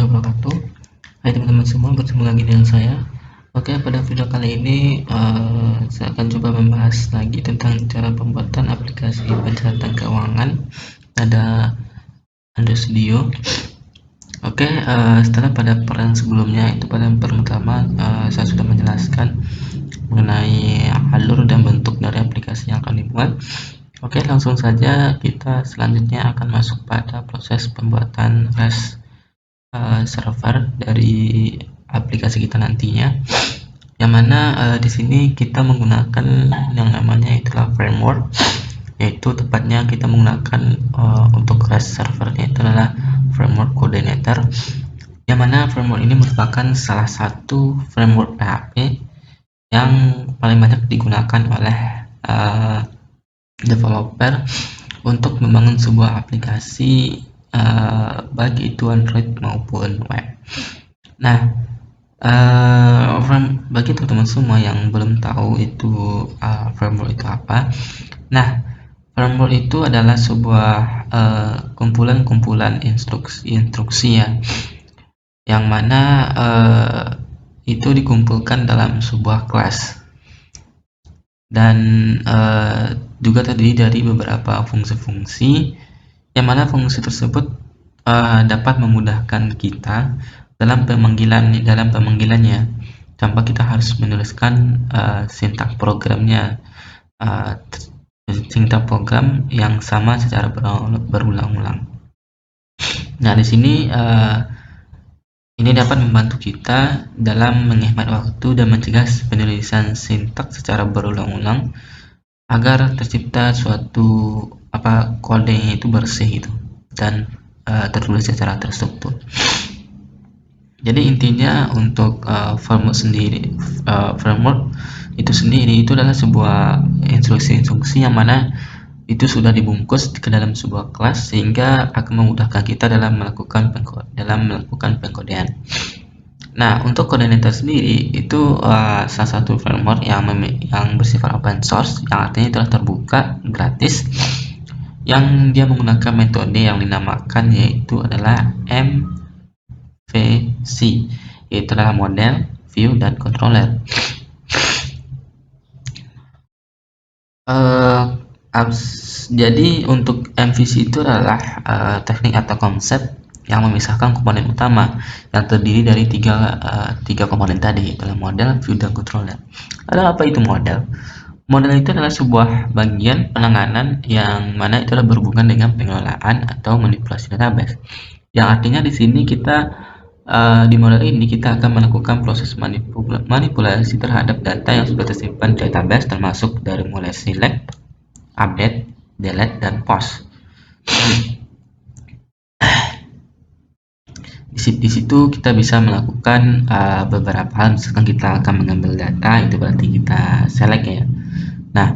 warahmatullahi wabarakatuh. Hai teman-teman semua, bertemu lagi dengan saya. Oke, pada video kali ini saya akan coba membahas lagi tentang cara pembuatan aplikasi pencatatan keuangan pada Android Studio. Oke, setelah pada peran sebelumnya, itu pada pertama saya sudah menjelaskan mengenai alur dan bentuk dari aplikasi yang akan dibuat. Oke, langsung saja kita selanjutnya akan masuk pada proses pembuatan REST server dari aplikasi kita nantinya, yang mana di sini kita menggunakan yang namanya itulah framework, yaitu tepatnya kita menggunakan untuk REST servernya itu adalah framework coordinator, yang mana framework ini merupakan salah satu framework PHP yang paling banyak digunakan oleh developer untuk membangun sebuah aplikasi baik itu Android maupun web. Nah, bagi teman-teman semua yang belum tahu itu framework itu apa, nah framework itu adalah sebuah kumpulan-kumpulan instruksi ya, yang mana itu dikumpulkan dalam sebuah kelas dan juga terdiri dari beberapa fungsi-fungsi, yang mana fungsi tersebut dapat memudahkan kita dalam pemanggilannya. Contoh, kita harus menuliskan sintaks programnya, sintaks program yang sama secara berulang-ulang. Nah, di sini ini dapat membantu kita dalam menghemat waktu dan mencegah penulisan sintaks secara berulang-ulang agar tercipta suatu kodenya itu bersih itu dan tertulis secara terstruktur. Jadi intinya untuk framework itu sendiri itu adalah sebuah instruksi-instruksi yang mana itu sudah dibungkus ke dalam sebuah kelas, sehingga akan memudahkan kita dalam melakukan pengkodean. Nah, untuk koordinator sendiri itu salah satu framework yang bersifat open source, yang artinya telah terbuka, gratis, yang dia menggunakan metode yang dinamakan yaitu adalah MVC, yaitu adalah model, view, dan controller. Jadi untuk MVC itu adalah teknik atau konsep yang memisahkan komponen utama yang terdiri dari tiga komponen tadi, yaitu model, view, dan controller. Apa itu model? Model itu adalah sebuah bagian penanganan yang mana itu adalah berhubungan dengan pengelolaan atau manipulasi database. Yang artinya di sini kita di model ini kita akan melakukan proses manipulasi terhadap data yang sudah tersimpan di database, termasuk dari mulai select, update, delete, dan post. Di situ kita bisa melakukan beberapa hal. Misalkan kita akan mengambil data, itu berarti kita select ya. Nah,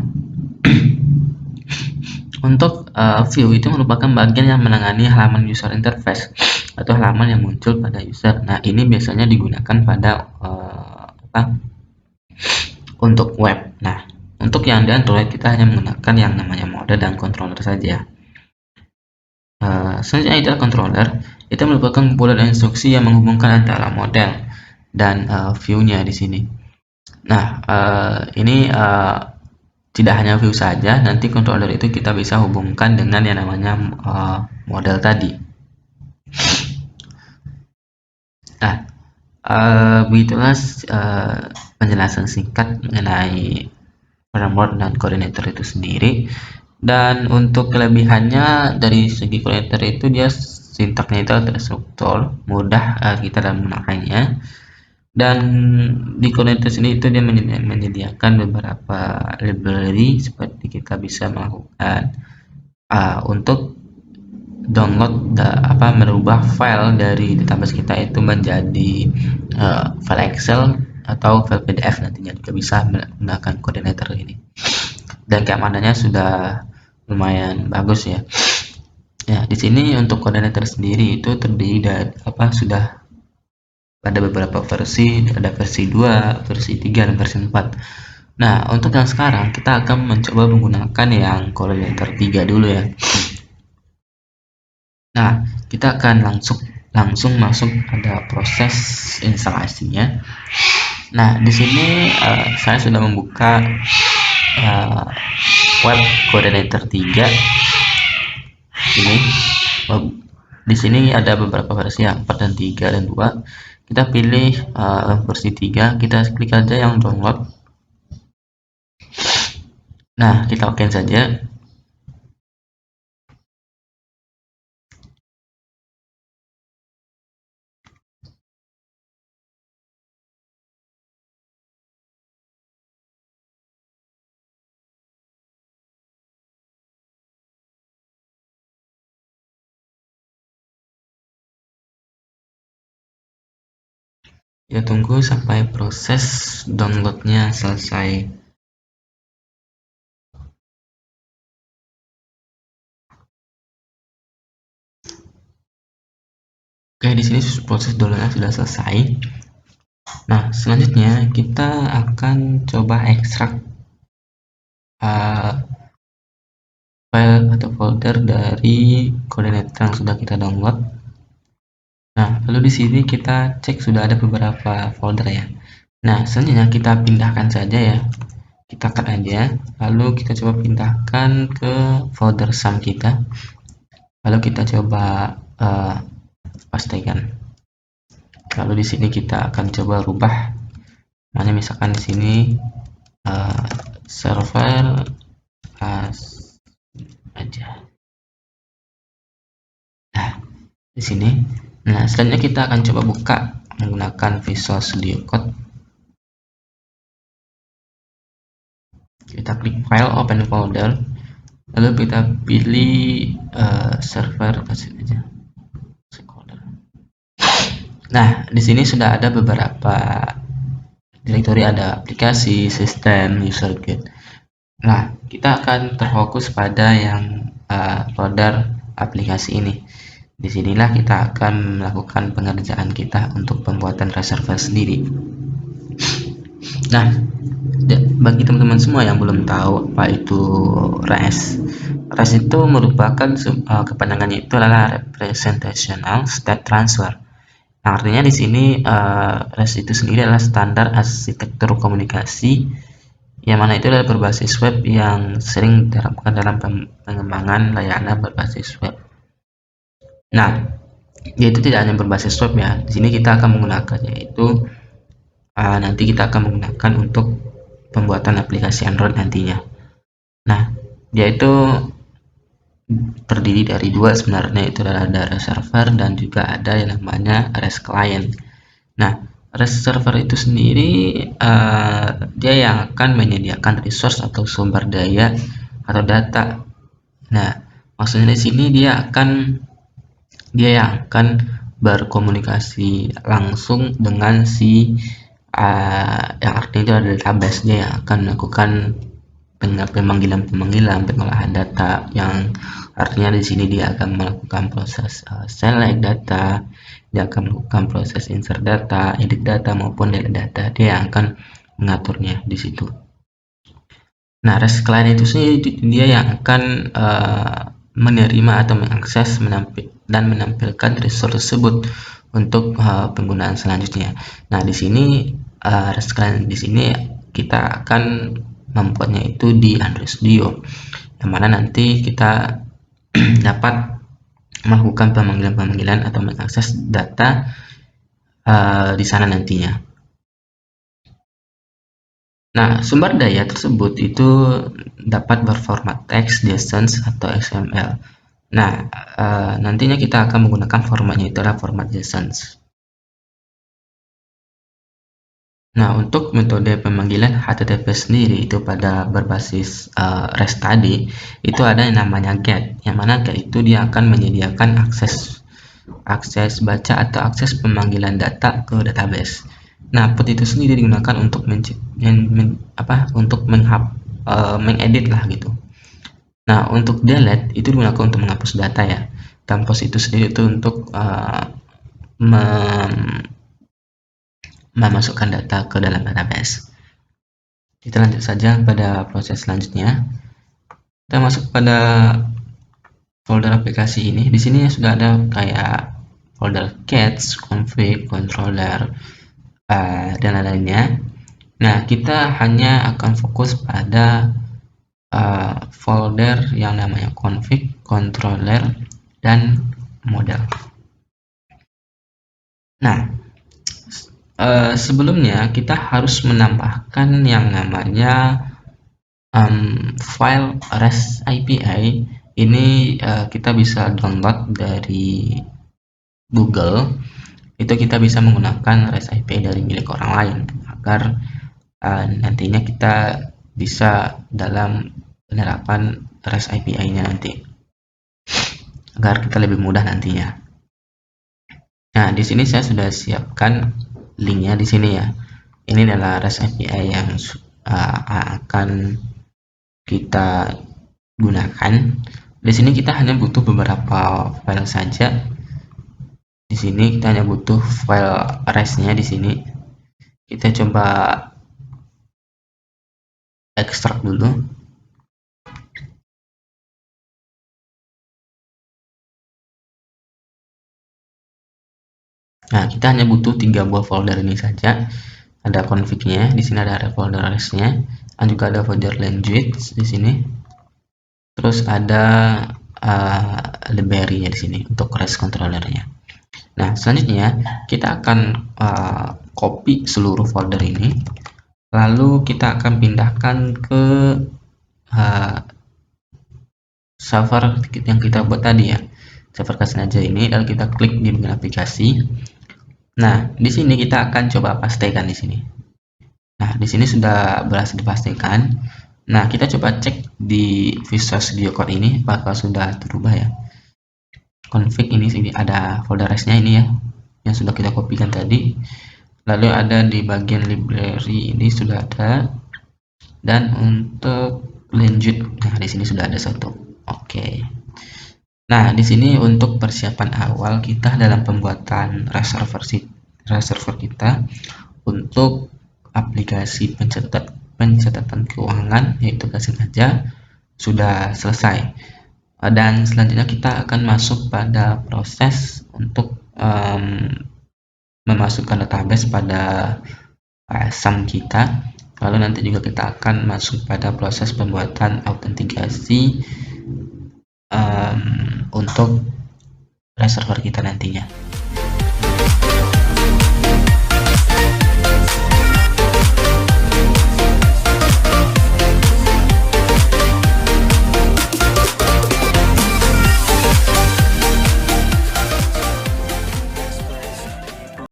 untuk view itu merupakan bagian yang menangani halaman user interface atau halaman yang muncul pada user. Nah, ini biasanya digunakan pada untuk web. Nah, untuk yang di Android kita hanya menggunakan yang namanya model dan controller saja. Selanjutnya adalah controller. Itu merupakan kumpulan instruksi yang menghubungkan antara model dan view-nya di sini. Nah, ini tidak hanya view saja, nanti controller itu kita bisa hubungkan dengan yang namanya model tadi. Nah, begitulah penjelasan singkat mengenai framework dan koordinator itu sendiri. Dan untuk kelebihannya dari segi koordinator itu dia sintaksnya itu terstruktur, mudah kita dalam menggunakannya. Dan di koordinator sini itu dia menyediakan beberapa library seperti kita bisa melakukan untuk download merubah file dari database kita itu menjadi file Excel atau file PDF, nantinya juga bisa menggunakan koordinator ini. Dan keamanannya sudah lumayan bagus ya. Ya, di sini untuk koordinator sendiri itu terdiri dari sudah ada beberapa versi, ada versi 2, versi 3, dan versi 4. Nah, untuk yang sekarang kita akan mencoba menggunakan yang koordinator 3 dulu ya. Nah, kita akan langsung masuk pada proses instalasinya. Nah, di sini saya sudah membuka web coordinator 3 ini. Di sini ada beberapa versi, 4 dan 3 dan 2. Kita pilih versi 3, kita klik aja yang download. Nah, kita oke saja. Ya, tunggu sampai proses downloadnya selesai. Oke, di sini proses downloadnya sudah selesai. Nah, selanjutnya kita akan coba ekstrak file atau folder dari koordinator yang sudah kita download. Nah, lalu di sini kita cek sudah ada beberapa folder ya. Nah, selanjutnya kita pindahkan saja ya. Kita cut aja, lalu kita coba pindahkan ke folder sum kita. Lalu kita coba pastikan. Lalu di sini kita akan coba rubah. Mana misalkan di sini server aja. Nah, di sini. Nah, selanjutnya kita akan coba buka menggunakan Visual Studio Code. Kita klik file, open folder, lalu kita pilih server aja. Nah, di sini sudah ada beberapa direktori, ada aplikasi, sistem, user guide. Nah, kita akan terfokus pada yang folder aplikasi ini. Disinilah kita akan melakukan pengerjaan kita untuk pembuatan reservoir sendiri. Nah, bagi teman-teman semua yang belum tahu apa itu REST, REST itu merupakan kepanjangannya itu adalah Representational State Transfer. Nah, artinya di sini REST itu sendiri adalah standar arsitektur komunikasi yang mana itu adalah berbasis web yang sering diterapkan dalam pengembangan layanan berbasis web. Nah, yaitu tidak hanya berbasis web ya. Di sini kita akan menggunakan yaitu nanti kita akan menggunakan untuk pembuatan aplikasi Android nantinya. Nah, yaitu terdiri dari dua sebenarnya, itu adalah ada REST server dan juga ada yang namanya REST client. Nah, REST server itu sendiri dia yang akan menyediakan resource atau sumber daya atau data. Nah, maksudnya di sini dia yang akan berkomunikasi langsung dengan si yang artinya itu adalah database. Dia yang akan melakukan pemanggilan pengolahan data, yang artinya di sini dia akan melakukan proses select data, dia akan melakukan proses insert data, edit data maupun delete data. Dia yang akan mengaturnya di situ. Nah, REST client itu sendiri dia yang akan menerima atau mengakses dan menampilkan resource tersebut untuk penggunaan selanjutnya. Nah, di sini REST client di sini kita akan membuatnya itu di Android Studio, yang mana nanti kita dapat melakukan pemanggilan atau mengakses data di sana nantinya. Nah, sumber daya tersebut itu dapat berformat teks, JSON, atau XML. Nah, nantinya kita akan menggunakan formatnya itu adalah format JSON. Nah, untuk metode pemanggilan HTTP sendiri itu pada berbasis REST tadi, itu ada yang namanya GET, yang mana GET itu dia akan menyediakan akses baca atau akses pemanggilan data ke database. Nah, put itu sendiri digunakan untuk mengedit lah gitu. Nah, untuk delete itu digunakan untuk menghapus data ya. Dan post itu sendiri itu untuk memasukkan data ke dalam database. Kita lanjut saja pada proses selanjutnya. Kita masuk pada folder aplikasi ini. Di sini sudah ada kayak folder cache, config, controller, dan lain-lainnya. Nah, kita hanya akan fokus pada folder yang namanya config, controller, dan model. Nah, sebelumnya kita harus menambahkan yang namanya file REST API. Ini kita bisa download dari Google. Itu kita bisa menggunakan REST API dari milik orang lain agar nantinya kita bisa dalam penerapan REST API-nya nanti, agar kita lebih mudah nantinya. Nah, di sini saya sudah siapkan linknya di sini ya. Ini adalah REST API yang akan kita gunakan. Di sini kita hanya butuh beberapa file saja. Di sini kita hanya butuh file REST-nya di sini. Kita coba ekstrak dulu. Nah, kita hanya butuh 3 buah folder ini saja. Ada config-nya, di sini ada folder REST-nya, dan juga ada folder language di sini. Terus ada library-nya di sini untuk REST controller-nya. Nah, selanjutnya kita akan copy seluruh folder ini, lalu kita akan pindahkan ke server yang kita buat tadi ya, server Kasnaja ini, lalu kita klik di bagian aplikasi. Nah, di sini kita akan coba pastikan di sini. Nah, di sini sudah berhasil dipastikan. Nah, kita coba cek di Visual Studio Code ini apakah sudah terubah ya. Config ini sini ada folder REST-nya ini ya, yang sudah kita kopikan tadi. Lalu ada di bagian library ini sudah ada, dan untuk lanjut, nah di sini sudah ada satu. Oke. Nah, di sini untuk persiapan awal kita dalam pembuatan REST server kita untuk aplikasi pencatatan keuangan yaitu Kasnaja sudah selesai, dan selanjutnya kita akan masuk pada proses untuk memasukkan database pada SAM kita. Lalu nanti juga kita akan masuk pada proses pembuatan autentikasi untuk server kita nantinya.